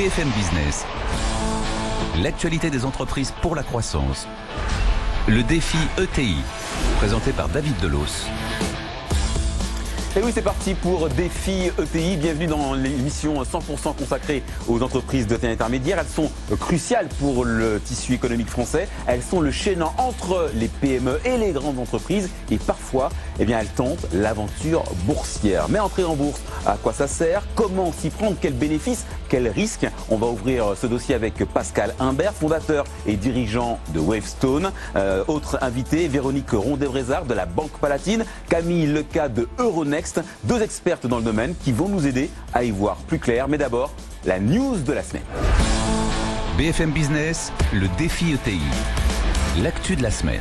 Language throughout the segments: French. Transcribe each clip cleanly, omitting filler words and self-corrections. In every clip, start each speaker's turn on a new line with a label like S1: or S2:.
S1: BFM Business. L'actualité des entreprises pour la croissance. Le défi ETI, présenté par David Delos.
S2: Et oui, c'est parti pour Défi ETI. Bienvenue dans l'émission 100% consacrée aux entreprises de taille intermédiaire. Elles sont cruciales pour le tissu économique français. Elles sont le chaînon entre les PME et les grandes entreprises. Et parfois, elles tentent l'aventure boursière. Mais entrer en bourse, à quoi ça sert? Comment s'y prendre? Quels bénéfices? Quels risques? On va ouvrir ce dossier avec Pascal Imbert, fondateur et dirigeant de Wavestone. Autre invité, Véronique Rondet-Brézard de la Banque Palatine, Camille Leca de Euronext. Deux expertes dans le domaine qui vont nous aider à y voir plus clair. Mais d'abord, la news de la semaine.
S1: BFM Business, le défi ETI. L'actu de la semaine.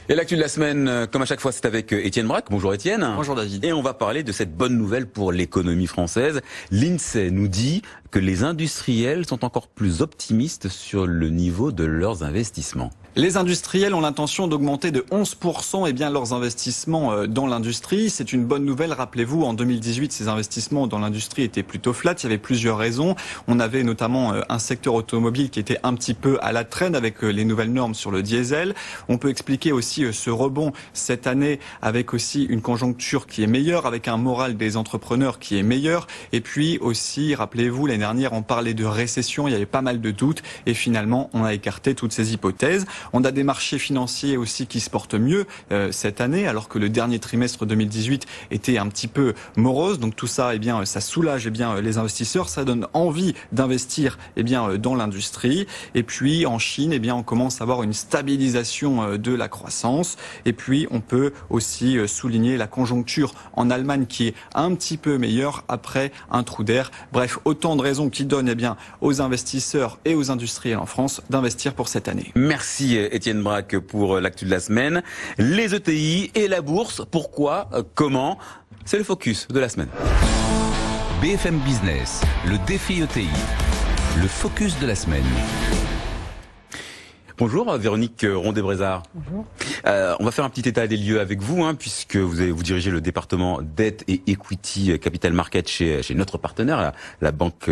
S2: Et l'actu de la semaine, comme à chaque fois, c'est avec Étienne Braque. Bonjour Étienne.
S3: Bonjour David.
S2: Et on va parler de cette bonne nouvelle pour l'économie française. L'INSEE nous dit que les industriels sont encore plus optimistes sur le niveau de leurs investissements.
S3: Les industriels ont l'intention d'augmenter de 11% leurs investissements dans l'industrie. C'est une bonne nouvelle. Rappelez-vous, en 2018, ces investissements dans l'industrie étaient plutôt flats. Il y avait plusieurs raisons. On avait notamment un secteur automobile qui était un petit peu à la traîne avec les nouvelles normes sur le diesel. On peut expliquer aussi ce rebond cette année avec aussi une conjoncture qui est meilleure, avec un moral des entrepreneurs qui est meilleur. Et puis aussi, rappelez-vous, l'année dernière, on parlait de récession. Il y avait pas mal de doutes. Et finalement, on a écarté toutes ces hypothèses. On a des marchés financiers aussi qui se portent mieux cette année, alors que le dernier trimestre 2018 était un petit peu morose. Donc tout ça, ça soulage les investisseurs, ça donne envie d'investir dans l'industrie. Et puis en Chine, on commence à avoir une stabilisation de la croissance. Et puis on peut aussi souligner la conjoncture en Allemagne qui est un petit peu meilleure après un trou d'air. Bref, autant de raisons qui donnent aux investisseurs et aux industriels en France d'investir pour cette année.
S2: Merci Étienne Braque pour l'actu de la semaine. Les ETI et la bourse, pourquoi, comment? C'est le focus de la semaine.
S1: BFM Business, le défi ETI, le focus de la semaine.
S2: Bonjour Véronique Rondet-Brézard.
S4: Bonjour.
S2: On va faire un petit état des lieux avec vous, puisque vous dirigez le département dette et equity capital market chez notre partenaire, la Banque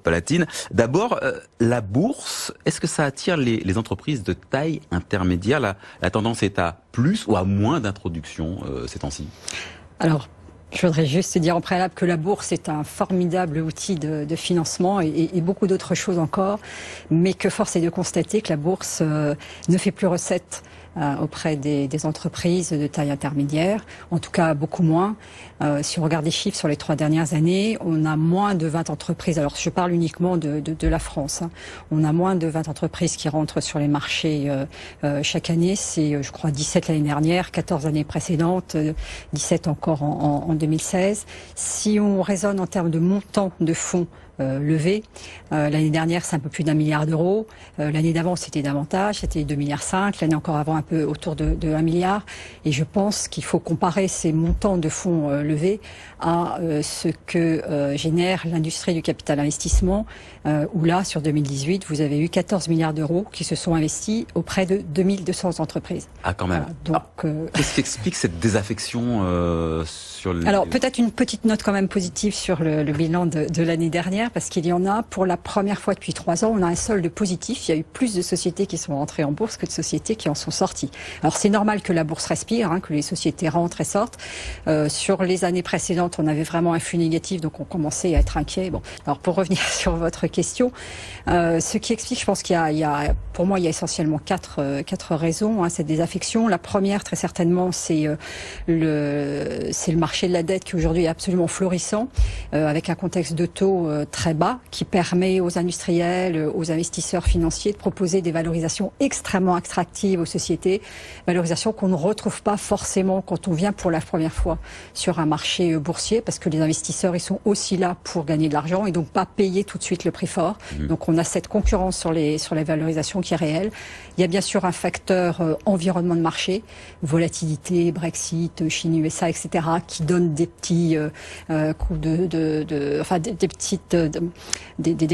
S2: Palatine. D'abord, la bourse, est-ce que ça attire les entreprises de taille intermédiaire? La tendance est à plus ou à moins d'introduction ces temps-ci?
S4: Alors, je voudrais juste dire en préalable que la bourse est un formidable outil de financement et beaucoup d'autres choses encore, mais que force est de constater que la bourse ne fait plus recette auprès des entreprises de taille intermédiaire, en tout cas beaucoup moins. Si on regarde les chiffres sur les 3 dernières années, on a moins de 20 entreprises, alors je parle uniquement de la France, on a moins de 20 entreprises qui rentrent sur les marchés chaque année, c'est je crois 17 l'année dernière, 14 l'année précédente, 17 encore en 2016. Si on raisonne en termes de montant de fonds levé. L'année dernière, c'est un peu plus d'1 milliard d'euros. L'année d'avant, c'était davantage, c'était 2,5 milliards. L'année encore avant, un peu autour de 1 milliard. Et je pense qu'il faut comparer ces montants de fonds levés à ce que génère l'industrie du capital investissement, où là, sur 2018, vous avez eu 14 milliards d'euros qui se sont investis auprès de 2200 entreprises.
S2: Ah, quand même.
S4: Voilà, donc,
S2: qu'est-ce qui explique cette désaffection sur le...
S4: Alors, peut-être une petite note quand même positive sur le bilan de l'année dernière, parce qu'il y en a, pour la première fois depuis 3 ans, on a un solde positif. Il y a eu plus de sociétés qui sont rentrées en bourse que de sociétés qui en sont sorties. Alors, c'est normal que la bourse respire, que les sociétés rentrent et sortent. Sur les années précédentes, on avait vraiment un flux négatif, donc on commençait à être inquiet. Bon, alors pour revenir sur votre question, ce qui explique, je pense qu'il y a, pour moi, il y a essentiellement quatre raisons, cette désaffection. La première, très certainement, c'est le marché de la dette qui aujourd'hui est absolument florissant, avec un contexte de taux très bas qui permet aux industriels, aux investisseurs financiers de proposer des valorisations extrêmement attractives aux sociétés, valorisations qu'on ne retrouve pas forcément quand on vient pour la première fois sur un marché boursier, parce que les investisseurs, ils sont aussi là pour gagner de l'argent et donc pas payer tout de suite le prix fort. Donc on a cette concurrence sur les valorisations qui est réelle. Il y a bien sûr un facteur environnement de marché, volatilité, Brexit, Chine, USA, etc., qui donne des petits coups des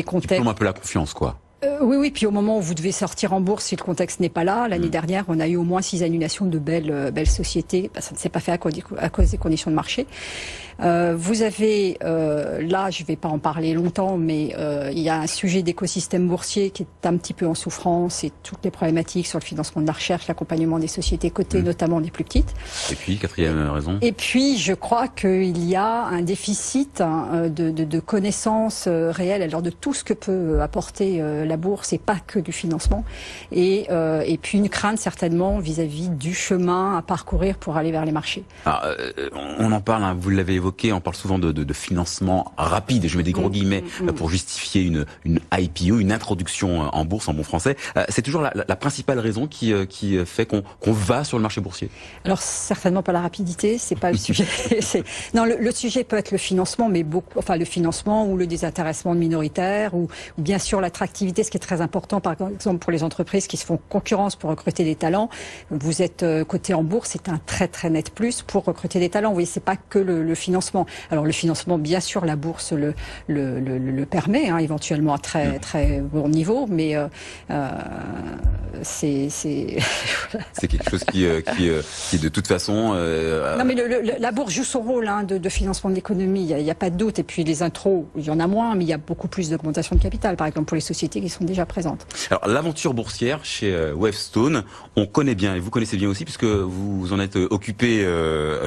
S4: contextes.
S2: Qui plombe un peu la confiance, quoi.
S4: Oui, puis au moment où vous devez sortir en bourse, si le contexte n'est pas là, l'année dernière, on a eu au moins 6 annulations de belles sociétés. Ça ne s'est pas fait à cause des conditions de marché. Vous avez, là, je ne vais pas en parler longtemps, mais il y a un sujet d'écosystème boursier qui est un petit peu en souffrance et toutes les problématiques sur le financement de la recherche, l'accompagnement des sociétés cotées, notamment des plus petites.
S2: Et puis, quatrième raison.
S4: Et puis, je crois qu'il y a un déficit de connaissances réelles, alors de tout ce que peut apporter la bourse et pas que du financement. Et puis une crainte certainement vis-à-vis du chemin à parcourir pour aller vers les marchés.
S2: Alors, on en parle, hein, vous l'avez évoqué, on parle souvent de financement rapide, et je mets des gros guillemets pour justifier une IPO, une introduction en bourse en bon français. C'est toujours la principale raison qui fait qu'on va sur le marché boursier.
S4: Alors certainement pas la rapidité, c'est pas le sujet. Non, le sujet peut être le financement, mais beaucoup, enfin le financement ou le désintéressement de minoritaires ou bien sûr l'attractivité, ce qui est très important par exemple pour les entreprises qui se font concurrence pour recruter des talents. Vous êtes coté en bourse, c'est un très très net plus pour recruter des talents. Vous voyez, c'est pas que le financement. Alors le financement, bien sûr, la bourse le permet, hein, éventuellement à très très bon niveau, mais c'est
S2: quelque chose qui de toute façon.
S4: Non, mais la bourse joue son rôle hein, de financement de l'économie. Il y a pas de doute. Et puis les intros, il y en a moins, mais il y a beaucoup plus d'augmentation de capital, par exemple pour les sociétés qui sont déjà présentes.
S2: Alors l'aventure boursière chez Wavestone, on connaît bien et vous connaissez bien aussi puisque vous en êtes occupé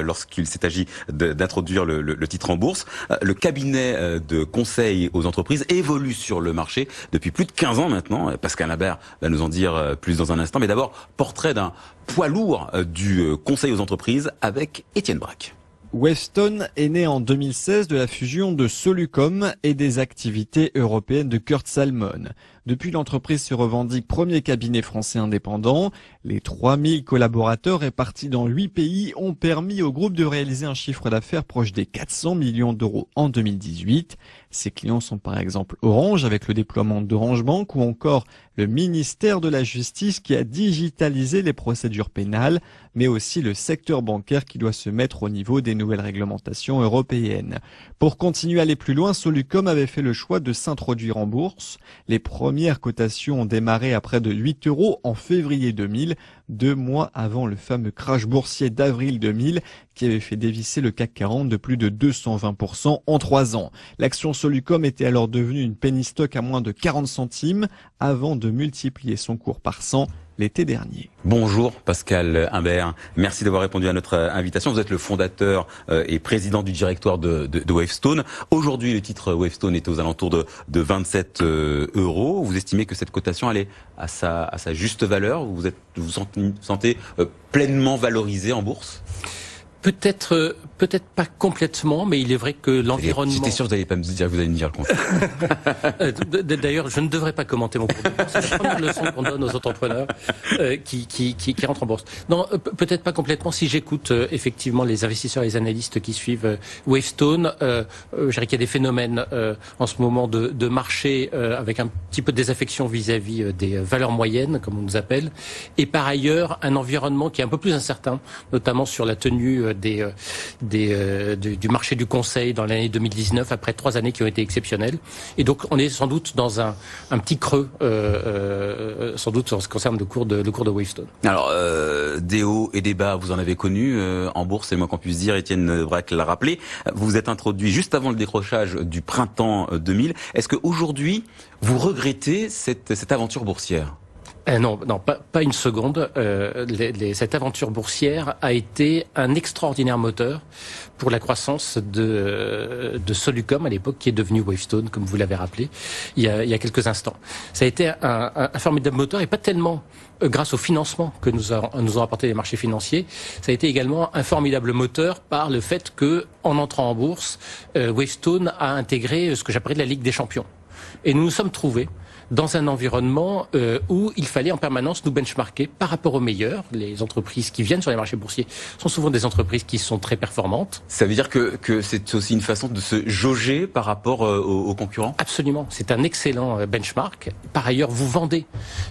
S2: lorsqu'il s'est agi d'introduire le titre en bourse. Le cabinet de conseil aux entreprises évolue sur le marché depuis plus de 15 ans maintenant. Pascal Imbert va nous en dire plus dans un instant. Mais d'abord, portrait d'un poids lourd du conseil aux entreprises avec Étienne Braque.
S3: Wavestone est né en 2016 de la fusion de Solucom et des activités européennes de Kurt Salmon. Depuis, l'entreprise se revendique premier cabinet français indépendant. Les 3000 collaborateurs répartis dans 8 pays ont permis au groupe de réaliser un chiffre d'affaires proche des 400 millions d'euros en 2018. Ses clients sont par exemple Orange avec le déploiement d'Orange Bank ou encore le ministère de la Justice qui a digitalisé les procédures pénales, mais aussi le secteur bancaire qui doit se mettre au niveau des nouvelles réglementations européennes. Pour continuer à aller plus loin, Solucom avait fait le choix de s'introduire en bourse. Les premières cotations ont démarré à près de 8 € en février 2000, 2 mois avant le fameux crash boursier d'avril 2000 qui avait fait dévisser le CAC 40 de plus de 220% en 3 ans. L'action Solucom était alors devenue une penny stock à moins de 40 centimes avant de multiplier son cours par 100 l'été dernier.
S2: Bonjour Pascal Imbert, merci d'avoir répondu à notre invitation. Vous êtes le fondateur et président du directoire de Wavestone. Aujourd'hui, le titre Wavestone est aux alentours de 27 €. Vous estimez que cette cotation elle est à sa juste valeur? Vous vous sentez pleinement valorisé en bourse?
S5: Peut-être pas complètement, mais il est vrai que l'environnement...
S2: J'étais sûr que vous n'allez pas me dire, vous allez me dire le contraire.
S5: D'ailleurs, je ne devrais pas commenter mon cours de bourse. C'est la première leçon qu'on donne aux entrepreneurs qui rentrent en bourse. Non, peut-être pas complètement. Si j'écoute effectivement les investisseurs et les analystes qui suivent Wavestone, je dirais qu'il y a des phénomènes en ce moment de marché avec un petit peu de désaffection vis-à-vis des valeurs moyennes, comme on nous appelle, et par ailleurs un environnement qui est un peu plus incertain, notamment sur la tenue du marché du conseil dans l'année 2019 après 3 années qui ont été exceptionnelles. Et donc on est sans doute dans un petit creux sans doute en ce qui concerne le cours de Wavestone.
S2: Alors des hauts et des bas, vous en avez connu en bourse, c'est le moins qu'on puisse dire. Étienne Braque l'a rappelé. Vous vous êtes introduit juste avant le décrochage du printemps 2000. Est-ce qu'aujourd'hui vous regrettez cette aventure boursière?
S5: Non, pas une seconde. Cette aventure boursière a été un extraordinaire moteur pour la croissance de Solucom à l'époque, qui est devenu Wavestone, comme vous l'avez rappelé il y a quelques instants. Ça a été un formidable moteur, et pas tellement grâce au financement que nous ont apporté les marchés financiers. Ça a été également un formidable moteur par le fait que, en entrant en bourse, Wavestone a intégré ce que j'appellerais la Ligue des champions. Et nous nous sommes trouvés dans un environnement où il fallait en permanence nous benchmarker par rapport aux meilleurs. Les entreprises qui viennent sur les marchés boursiers sont souvent des entreprises qui sont très performantes.
S2: Ça veut dire que c'est aussi une façon de se jauger par rapport aux concurrents?
S5: Absolument, c'est un excellent benchmark. Par ailleurs, vous vendez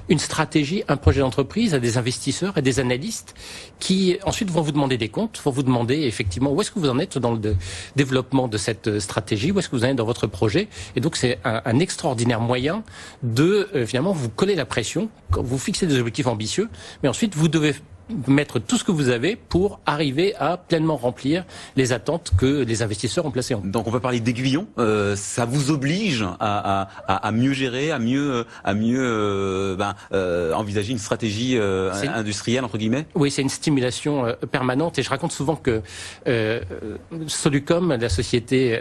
S5: une stratégie, un projet d'entreprise à des investisseurs et des analystes qui ensuite vont vous demander des comptes, vont vous demander effectivement où est-ce que vous en êtes dans le développement de cette stratégie, où est-ce que vous en êtes dans votre projet. Et donc c'est un extraordinaire moyen de finalement vous coller la pression, vous fixez des objectifs ambitieux, mais ensuite vous devez mettre tout ce que vous avez pour arriver à pleinement remplir les attentes que les investisseurs ont placées en vous.
S2: Donc on peut parler d'aiguillon. Ça vous oblige à mieux gérer, à mieux envisager une stratégie industrielle entre guillemets.
S5: Oui, c'est une stimulation permanente et je raconte souvent que Solucom, la société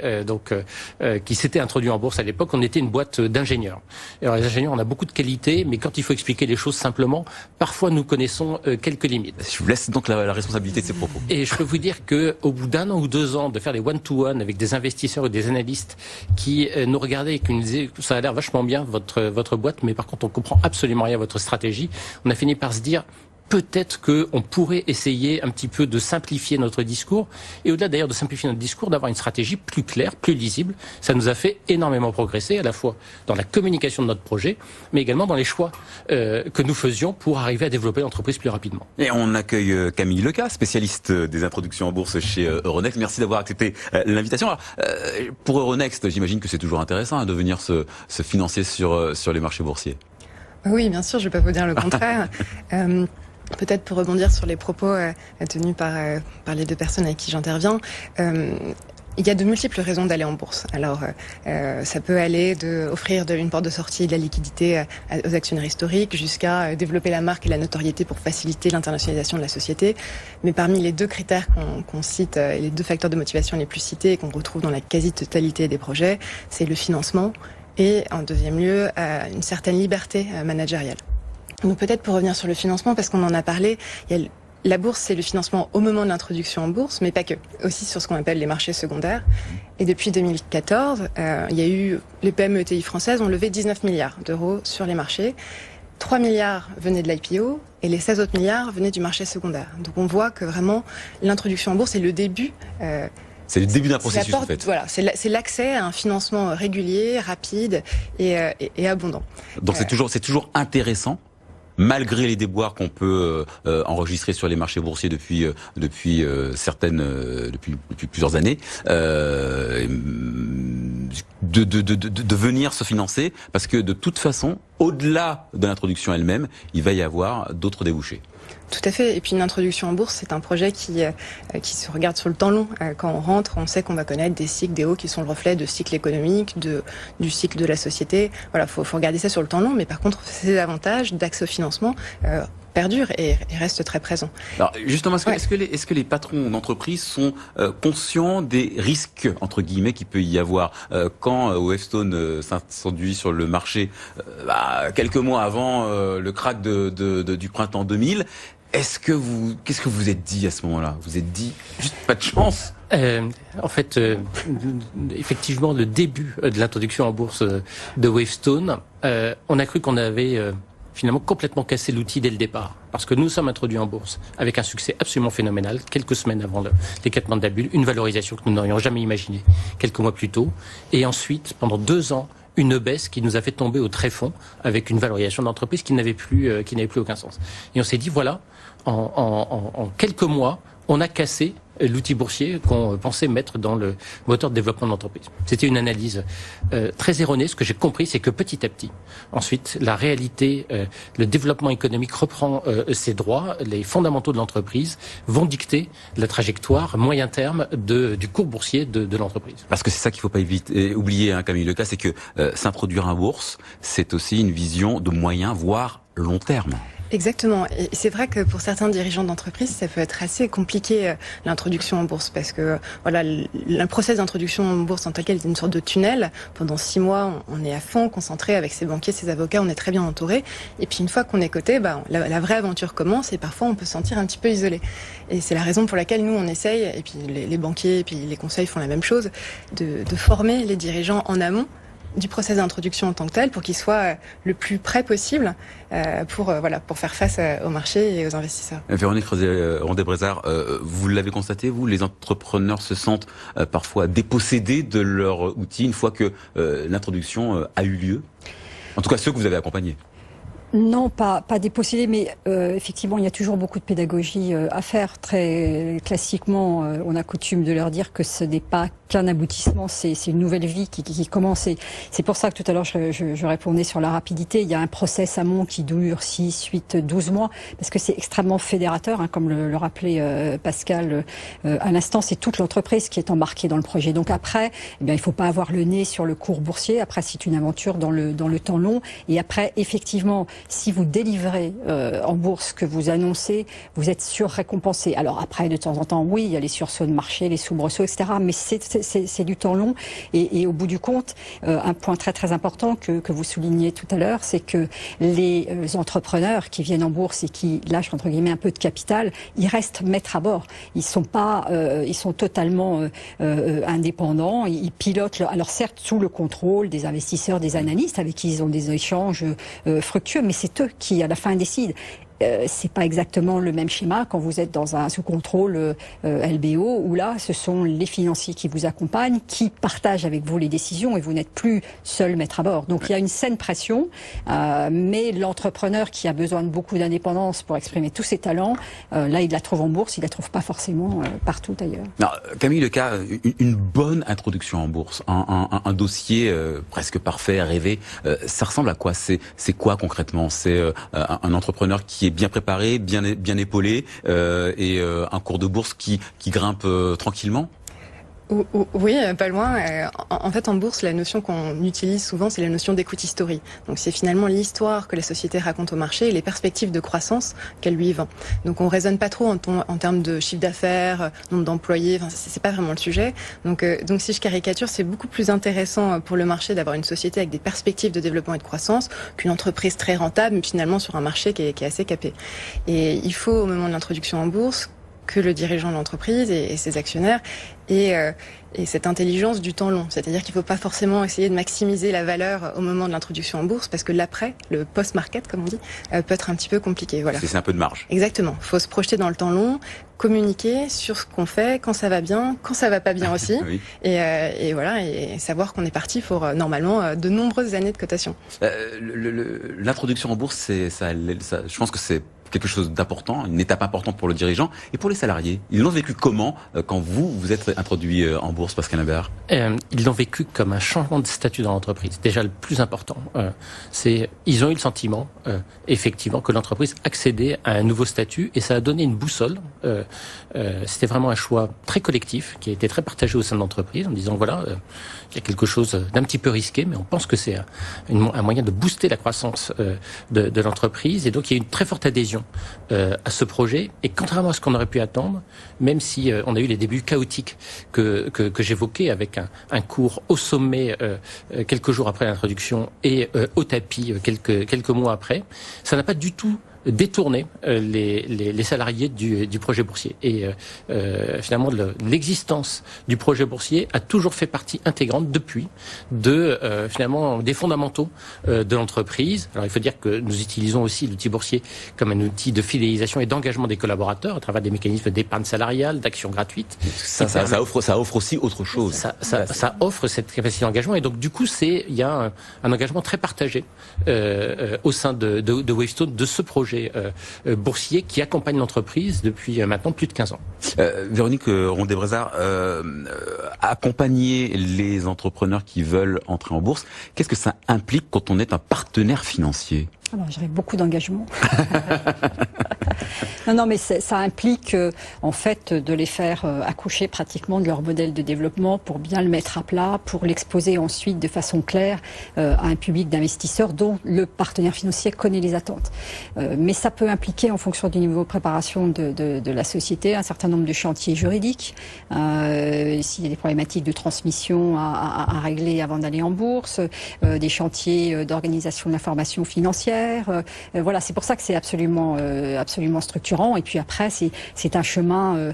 S5: qui s'était introduite en bourse à l'époque, on était une boîte d'ingénieurs. Alors les ingénieurs, on a beaucoup de qualités, mais quand il faut expliquer les choses simplement, parfois nous connaissons quelques limites.
S2: Je vous laisse donc la responsabilité de ces propos.
S5: Et je peux vous dire que au bout d'1 an ou 2 ans de faire des one-to-one avec des investisseurs ou des analystes qui nous regardaient et qui nous disaient ça a l'air vachement bien votre boîte, mais par contre on comprend absolument rien à votre stratégie, on a fini par se dire peut-être qu'on pourrait essayer un petit peu de simplifier notre discours et au-delà d'ailleurs de simplifier notre discours, d'avoir une stratégie plus claire, plus lisible. Ça nous a fait énormément progresser à la fois dans la communication de notre projet, mais également dans les choix que nous faisions pour arriver à développer l'entreprise plus rapidement. Et
S2: on accueille Camille Lecas, spécialiste des introductions en bourse chez Euronext. Merci d'avoir accepté l'invitation. Alors, pour Euronext, j'imagine que c'est toujours intéressant de venir se financer sur les marchés boursiers.
S6: Oui, bien sûr, je ne vais pas vous dire le contraire. Peut-être pour rebondir sur les propos tenus par les deux personnes avec qui j'interviens, il y a de multiples raisons d'aller en bourse. Alors, ça peut aller d'offrir une porte de sortie de la liquidité aux actionnaires historiques jusqu'à développer la marque et la notoriété pour faciliter l'internationalisation de la société. Mais parmi les deux critères qu'on cite, et les deux facteurs de motivation les plus cités et qu'on retrouve dans la quasi-totalité des projets, c'est le financement et, en deuxième lieu, une certaine liberté managériale. Donc peut-être pour revenir sur le financement, parce qu'on en a parlé, la bourse, c'est le financement au moment de l'introduction en bourse, mais pas que. Aussi sur ce qu'on appelle les marchés secondaires. Et depuis 2014, il y a eu, les PME ETI françaises ont levé 19 milliards d'euros sur les marchés. 3 milliards venaient de l'IPO et les 16 autres milliards venaient du marché secondaire. Donc on voit que vraiment l'introduction en bourse est le début.
S2: C'est le début d'un processus en fait.
S6: Voilà, c'est l'accès à un financement régulier, rapide et abondant.
S2: Donc c'est toujours intéressant. Malgré les déboires qu'on peut enregistrer sur les marchés boursiers depuis plusieurs années, de venir se financer, parce que de toute façon, au-delà de l'introduction elle-même, il va y avoir d'autres débouchés.
S6: Tout à fait. Et puis une introduction en bourse, c'est un projet qui se regarde sur le temps long. Quand on rentre, on sait qu'on va connaître des cycles, des hauts qui sont le reflet de cycles économiques, du cycle de la société. Voilà, faut regarder ça sur le temps long. Mais par contre, ces avantages d'accès au financement perdurent et restent très présents. Alors
S2: justement, est-ce que les patrons d'entreprise sont conscients des risques entre guillemets qu'il peut y avoir quand Wavestone s'introduit sur le marché quelques mois avant le krach du printemps 2000? Qu'est-ce que vous êtes dit à ce moment-là? Vous êtes dit juste pas de chance?
S5: En fait, effectivement, le début de l'introduction en bourse de Wavestone, on a cru qu'on avait finalement complètement cassé l'outil dès le départ. Parce que nous sommes introduits en bourse avec un succès absolument phénoménal, quelques semaines avant l'éclatement de la bulle, une valorisation que nous n'aurions jamais imaginée quelques mois plus tôt, et ensuite, pendant 2 ans, une baisse qui nous a fait tomber au tréfonds avec une valorisation d'entreprise qui n'avait plus aucun sens. Et on s'est dit, voilà, en quelques mois, on a cassé l'outil boursier qu'on pensait mettre dans le moteur de développement de l'entreprise. C'était une analyse très erronée. Ce que j'ai compris, c'est que petit à petit, ensuite, la réalité, le développement économique reprend ses droits, les fondamentaux de l'entreprise vont dicter la trajectoire moyen terme du cours boursier de l'entreprise.
S2: Parce que c'est ça qu'il ne faut pas oublier, Camille Lecas, c'est que s'introduire en bourse, c'est aussi une vision de moyen, voire long terme.
S6: Exactement. Et c'est vrai que pour certains dirigeants d'entreprise, ça peut être assez compliqué l'introduction en bourse, parce que voilà, le process d'introduction en bourse en tant qu'elle est une sorte de tunnel. Pendant 6 mois, on est à fond concentré avec ses banquiers, ses avocats, on est très bien entouré. Et puis une fois qu'on est coté, la vraie aventure commence et parfois on peut se sentir un petit peu isolé. Et c'est la raison pour laquelle nous on essaye, et puis les banquiers et puis les conseils font la même chose, de former les dirigeants en amont du process d'introduction en tant que tel pour qu'il soit le plus près possible pour faire face au marché et aux investisseurs.
S2: Véronique Rondet-Brézard, vous l'avez constaté, vous, les entrepreneurs se sentent parfois dépossédés de leur outil une fois que l'introduction a eu lieu? En tout cas, ceux que vous avez accompagnés.
S4: Non, pas déposséder, mais effectivement, il y a toujours beaucoup de pédagogie à faire. Très classiquement, on a coutume de leur dire que ce n'est pas qu'un aboutissement, c'est une nouvelle vie qui commence. Et c'est pour ça que tout à l'heure, je répondais sur la rapidité. Il y a un process amont qui dure 6, 8, 12 mois, parce que c'est extrêmement fédérateur, hein, comme le rappelait Pascal à l'instant. C'est toute l'entreprise qui est embarquée dans le projet. Donc après, eh bien, il ne faut pas avoir le nez sur le cours boursier. Après, c'est une aventure dans le temps long. Et après, effectivement, si vous délivrez en bourse ce que vous annoncez, vous êtes surrécompensé. Alors après, de temps en temps, oui, il y a les sursauts de marché, les soubresauts, etc. Mais c'est du temps long. Et au bout du compte, un point très très important que vous soulignez tout à l'heure, c'est que les entrepreneurs qui viennent en bourse et qui lâchent entre guillemets un peu de capital, ils restent maîtres à bord. Ils sont pas, ils sont totalement indépendants. Ils pilotent. Alors certes, sous le contrôle des investisseurs, des analystes avec qui ils ont des échanges fructueux, mais c'est eux qui, à la fin, décident. C'est pas exactement le même schéma quand vous êtes dans un sous contrôle LBO où là ce sont les financiers qui vous accompagnent, qui partagent avec vous les décisions et vous n'êtes plus seul maître à bord. Donc il y a une saine pression, mais l'entrepreneur qui a besoin de beaucoup d'indépendance pour exprimer tous ses talents, là il la trouve en bourse, il la trouve pas forcément partout ailleurs.
S2: Non, Camille Lecas, une bonne introduction en bourse, un dossier presque parfait, rêvé, ça ressemble à quoi? C'est quoi concrètement? C'est un entrepreneur qui est bien préparé, bien épaulé, et un cours de bourse qui grimpe tranquillement?
S6: Oui, pas loin. En fait, en bourse, la notion qu'on utilise souvent, c'est la notion d'equity story. Donc, c'est finalement l'histoire que la société raconte au marché et les perspectives de croissance qu'elle lui vend. Donc, on raisonne pas trop en termes de chiffre d'affaires, nombre d'employés. Enfin, c'est pas vraiment le sujet. Donc, si je caricature, c'est beaucoup plus intéressant pour le marché d'avoir une société avec des perspectives de développement et de croissance qu'une entreprise très rentable, mais finalement sur un marché qui est assez capé. Et il faut, au moment de l'introduction en bourse, que le dirigeant de l'entreprise et ses actionnaires et cette intelligence du temps long. C'est-à-dire qu'il ne faut pas forcément essayer de maximiser la valeur au moment de l'introduction en bourse, parce que l'après, le post-market, comme on dit, peut être un petit peu compliqué. Voilà.
S2: C'est un peu de marge.
S6: Exactement. Il faut se projeter dans le temps long, communiquer sur ce qu'on fait, quand ça va bien, quand ça va pas bien aussi. Oui. Et voilà, et savoir qu'on est parti pour normalement de nombreuses années de cotation.
S2: L'introduction en bourse, je pense que c'est quelque chose d'important, une étape importante pour le dirigeant et pour les salariés. Ils l'ont vécu comment quand vous êtes introduit en bourse, Pascal Imbert?
S5: Ils l'ont vécu comme un changement de statut dans l'entreprise. Déjà, le plus important, ils ont eu le sentiment, effectivement, que l'entreprise accédait à un nouveau statut et ça a donné une boussole. C'était vraiment un choix très collectif qui a été très partagé au sein de l'entreprise en disant voilà, il y a quelque chose d'un petit peu risqué, mais on pense que c'est un moyen de booster la croissance de l'entreprise et donc il y a eu une très forte adhésion à ce projet. Et contrairement à ce qu'on aurait pu attendre, même si on a eu les débuts chaotiques que j'évoquais avec un cours au sommet quelques jours après l'introduction et au tapis quelques mois après, ça n'a pas du tout détourner les salariés du projet boursier. Et finalement, l'existence du projet boursier a toujours fait partie intégrante depuis finalement des fondamentaux de l'entreprise. Alors il faut dire que nous utilisons aussi l'outil boursier comme un outil de fidélisation et d'engagement des collaborateurs à travers des mécanismes d'épargne salariale, d'actions gratuites.
S2: Ça offre aussi autre chose.
S5: Ça offre cette capacité d'engagement et donc du coup il y a un engagement très partagé au sein de Wavestone de ce projet boursier qui accompagne l'entreprise depuis maintenant plus de 15 ans.
S2: Véronique Rondet-Brézard, accompagner les entrepreneurs qui veulent entrer en bourse, qu'est-ce que ça implique quand on est un partenaire financier?
S4: Alors, j'aurais beaucoup d'engagement. Non, mais ça implique en fait de les faire accoucher pratiquement de leur modèle de développement pour bien le mettre à plat, pour l'exposer ensuite de façon claire à un public d'investisseurs dont le partenaire financier connaît les attentes. Mais ça peut impliquer, en fonction du niveau de préparation de la société, un certain nombre de chantiers juridiques. S'il y a des problématiques de transmission à régler avant d'aller en bourse, des chantiers d'organisation de l'information financière. Voilà, c'est pour ça que c'est absolument structurant. Et puis après, c'est un chemin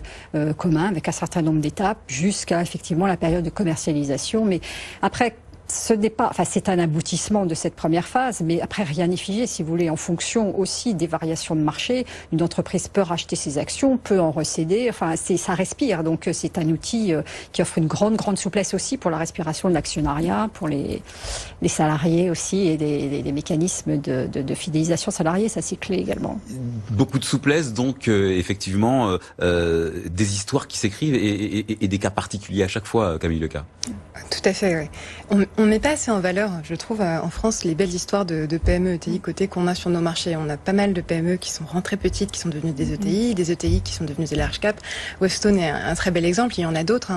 S4: commun avec un certain nombre d'étapes jusqu'à effectivement la période de commercialisation. Mais après, c'est un aboutissement de cette première phase, mais après rien n'est figé, si vous voulez, en fonction aussi des variations de marché. Une entreprise peut racheter ses actions, peut en recéder, ça respire. Donc c'est un outil qui offre une grande souplesse aussi pour la respiration de l'actionnariat, pour les salariés aussi, et des mécanismes de fidélisation salariée, ça c'est clé également.
S2: Beaucoup de souplesse, donc effectivement, des histoires qui s'écrivent et des cas particuliers à chaque fois, Camille Lecas.
S6: Tout à fait, oui. On met pas assez en valeur, je trouve, en France, les belles histoires de PME, ETI côté qu'on a sur nos marchés. On a pas mal de PME qui sont rentrées petites, qui sont devenues des ETI qui sont devenues des large cap. Wavestone est un très bel exemple. Il y en a d'autres.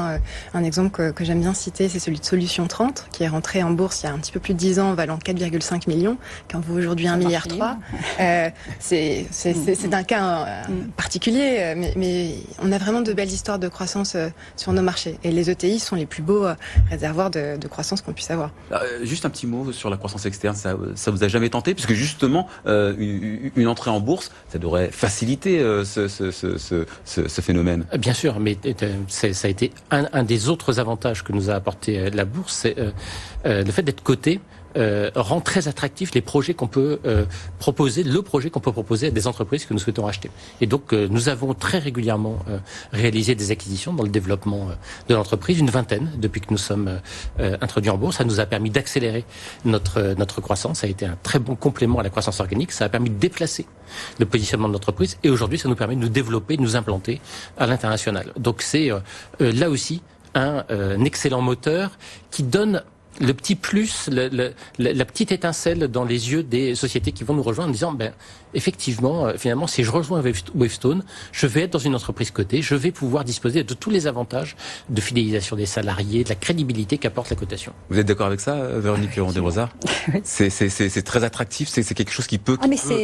S6: Un exemple que j'aime bien citer, c'est celui de Solution 30, qui est rentré en bourse il y a un petit peu plus de 10 ans, valant 4,5 millions, qui en vaut aujourd'hui 1,3 milliard. C'est d'un cas particulier, mais on a vraiment de belles histoires de croissance sur nos marchés. Et les ETI sont les plus beaux réservoirs de croissance qu'on puisse avoir.
S2: Juste un petit mot sur la croissance externe, ça vous a jamais tenté? Puisque justement, une entrée en bourse, ça devrait faciliter ce phénomène.
S5: Bien sûr, mais ça a été un des autres avantages que nous a apporté la bourse, c'est le fait d'être coté. Rend très attractifs les projets qu'on peut proposer, le projet qu'on peut proposer à des entreprises que nous souhaitons racheter. Et donc nous avons très régulièrement réalisé des acquisitions dans le développement de l'entreprise, une vingtaine depuis que nous sommes introduits en bourse. Ça nous a permis d'accélérer notre croissance. Ça a été un très bon complément à la croissance organique. Ça a permis de déplacer le positionnement de l'entreprise. Et aujourd'hui, ça nous permet de nous développer, de nous implanter à l'international. Donc c'est là aussi un excellent moteur qui donne le petit plus, la petite étincelle dans les yeux des sociétés qui vont nous rejoindre en disant, effectivement, finalement, si je rejoins Wavestone, je vais être dans une entreprise cotée, je vais pouvoir disposer de tous les avantages de fidélisation des salariés, de la crédibilité qu'apporte la cotation.
S2: Vous êtes d'accord avec ça, Véronique Landé-Rosard?
S4: Oui.
S2: C'est très attractif, c'est quelque chose qui peut...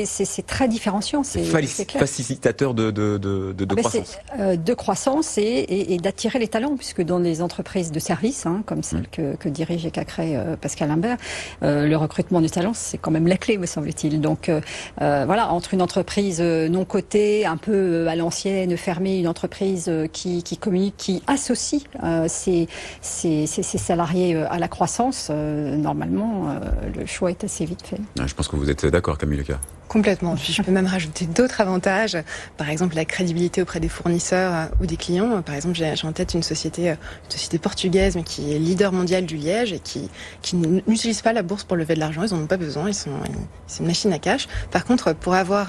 S4: c'est très différenciant, c'est clair.
S2: Facilitateur de croissance.
S4: De croissance et d'attirer les talents, puisque dans les entreprises de services, comme celle que dirige et qu'a créé Pascal Imbert, le recrutement du talent, c'est quand même la clé, me semble-t-il. Donc voilà, entre une entreprise non cotée, un peu à l'ancienne, fermée, une entreprise qui communique, qui associe ses salariés à la croissance, normalement, le choix est assez vite fait.
S2: Je pense que vous êtes d'accord, Camille Lecas.
S6: Complètement. Puis je peux même rajouter d'autres avantages. Par exemple, la crédibilité auprès des fournisseurs ou des clients. Par exemple, j'ai en tête une société portugaise, mais qui est leader mondial du liège et qui n'utilise pas la bourse pour lever de l'argent. Ils en ont pas besoin. C'est une machine à cash. Par contre, pour avoir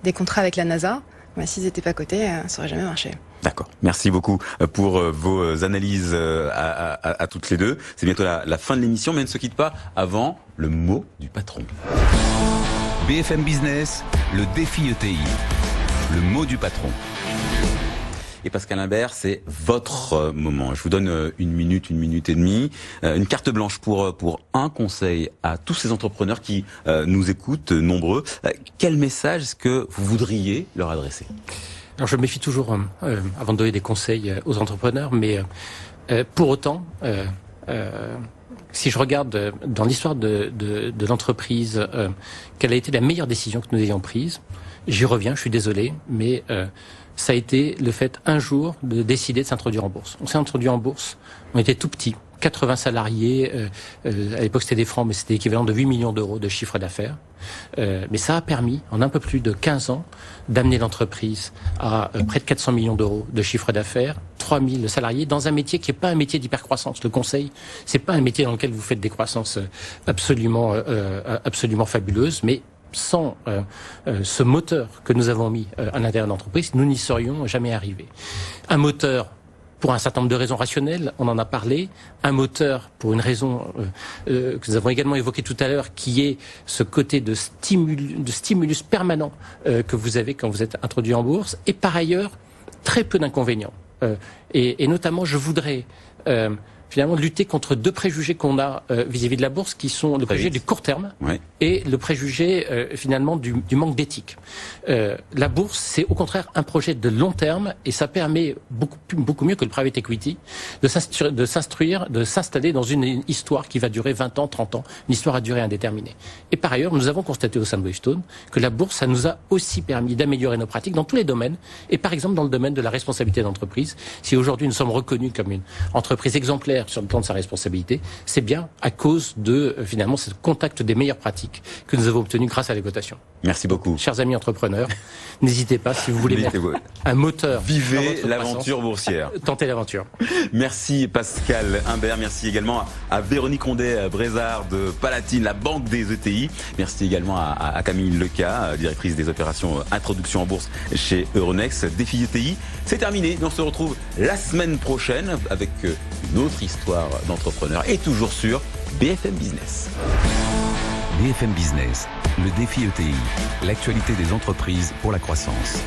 S6: des contrats avec la NASA, s'ils n'étaient pas cotés, ça aurait jamais marché.
S2: D'accord. Merci beaucoup pour vos analyses à toutes les deux. C'est bientôt la fin de l'émission, mais on ne se quitte pas avant le mot du patron.
S1: BFM Business, le défi ETI, le mot du patron.
S2: Et Pascal Imbert, c'est votre moment. Je vous donne une minute et demie, une carte blanche pour un conseil à tous ces entrepreneurs qui nous écoutent, nombreux. Quel message est-ce que vous voudriez leur adresser?
S5: Alors je me méfie toujours avant de donner des conseils aux entrepreneurs, mais pour autant, si je regarde dans l'histoire de l'entreprise, quelle a été la meilleure décision que nous ayons prise, j'y reviens, je suis désolé, mais ça a été le fait un jour de décider de s'introduire en bourse. On s'est introduit en bourse, on était tout petit, 80 salariés, à l'époque c'était des francs, mais c'était l'équivalent de 8 millions d'euros de chiffre d'affaires. Mais ça a permis, en un peu plus de 15 ans, d'amener l'entreprise à près de 400 millions d'euros de chiffre d'affaires, 3000 salariés, dans un métier qui n'est pas un métier d'hypercroissance. Le conseil, c'est pas un métier dans lequel vous faites des croissances absolument fabuleuses, mais sans ce moteur que nous avons mis à l'intérieur de l'entreprise, nous n'y serions jamais arrivés. Un moteur pour un certain nombre de raisons rationnelles, on en a parlé. Un moteur pour une raison que nous avons également évoquée tout à l'heure, qui est ce côté de stimulus permanent que vous avez quand vous êtes introduit en bourse. Et par ailleurs, très peu d'inconvénients. Et notamment, je voudrais finalement lutter contre deux préjugés qu'on a vis-à-vis de la bourse, qui sont le préjugé du court terme et le préjugé finalement du manque d'éthique. La bourse, c'est au contraire un projet de long terme, et ça permet beaucoup mieux que le private equity de s'installer dans une histoire qui va durer 20 ans, 30 ans, une histoire à durée indéterminée. Et par ailleurs, nous avons constaté au sein de Wavestone que la bourse, ça nous a aussi permis d'améliorer nos pratiques dans tous les domaines, et par exemple dans le domaine de la responsabilité d'entreprise. Si aujourd'hui nous sommes reconnus comme une entreprise exemplaire faire sur le plan de sa responsabilité, c'est bien à cause de, finalement, ce contact des meilleures pratiques que nous avons obtenu grâce à la cotation.
S2: Merci beaucoup.
S5: Chers amis entrepreneurs, n'hésitez pas, si vous voulez mettre un moteur.
S2: Vivez l'aventure boursière.
S5: Tentez l'aventure.
S2: Merci Pascal Imbert, merci également à Véronique Rondet-Brézard de Palatine, la banque des ETI. Merci également à Camille Leca, directrice des opérations introduction en bourse chez Euronext. Défi ETI, c'est terminé. On se retrouve la semaine prochaine avec une autre histoire d'entrepreneur et toujours sur BFM Business.
S1: BFM Business, le défi ETI, l'actualité des entreprises pour la croissance.